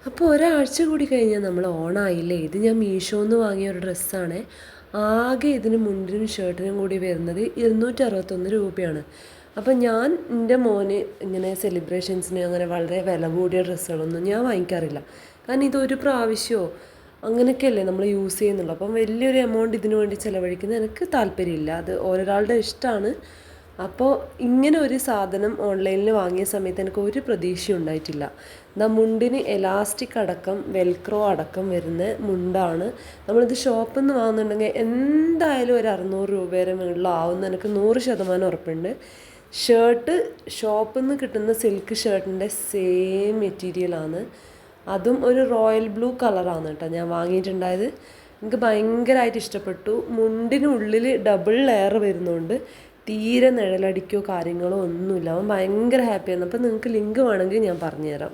അപ്പോൾ ഒരാഴ്ച കൂടി കഴിഞ്ഞാൽ നമ്മൾ ഓണായില്ലേ. ഇത് ഞാൻ മീഷോന്ന് വാങ്ങിയ ഒരു ഡ്രസ്സാണ്. ആകെ ഇതിന് മുണ്ടിനും ഷർട്ടിനും കൂടി വരുന്നത് 261 രൂപയാണ്. അപ്പം ഞാൻ എൻ്റെ മോന് ഇങ്ങനെ സെലിബ്രേഷൻസിന് അങ്ങനെ വളരെ വില കൂടിയ ഡ്രസ്സുകളൊന്നും ഞാൻ വാങ്ങിക്കാറില്ല. കാരണം ഇതൊരു പ്രാവശ്യമോ അങ്ങനെയൊക്കെയല്ലേ നമ്മൾ യൂസ് ചെയ്യുന്നുള്ളൂ. അപ്പം വലിയൊരു എമൗണ്ട് ഇതിനു വേണ്ടി ചിലവഴിക്കുന്നത് എനിക്ക് താല്പര്യമില്ല. അത് ഓരോരാളുടെ ഇഷ്ടമാണ്. അപ്പോൾ ഇങ്ങനെ ഒരു സാധനം ഓൺലൈനിൽ വാങ്ങിയ സമയത്ത് എനിക്ക് ഒരു പ്രതീക്ഷയും ഉണ്ടായിട്ടില്ല. മുണ്ടിന് എലാസ്റ്റിക് അടക്കം വെൽക്രോ അടക്കം വരുന്ന മുണ്ടാണ്. നമ്മളിത് ഷോപ്പിൽ നിന്ന് വാങ്ങുന്നുണ്ടെങ്കിൽ എന്തായാലും ഒരു 600 രൂപ വരെ മുകളിലാവുമെന്ന് എനിക്ക് 100% ഉറപ്പുണ്ട്. ഷർട്ട് ഷോപ്പിൽ നിന്ന് കിട്ടുന്ന സിൽക്ക് ഷർട്ടിൻ്റെ സെയിം മെറ്റീരിയലാണ്. അതും ഒരു റോയൽ ബ്ലൂ കളറാണ് കേട്ടോ ഞാൻ വാങ്ങിയിട്ടുണ്ടായത്. എനിക്ക് ഭയങ്കരമായിട്ട് ഇഷ്ടപ്പെട്ടു. മുണ്ടിനുള്ളിൽ ഡബിൾ ലെയർ വരുന്നുണ്ട്. തീരെ നിഴലടിക്കോ കാര്യങ്ങളോ ഒന്നുമില്ല. അവൻ ഭയങ്കര ഹാപ്പിയാണ്. അപ്പോൾ നിങ്ങൾക്ക് ലിങ്ക് വേണമെങ്കിൽ ഞാൻ പറഞ്ഞുതരാം.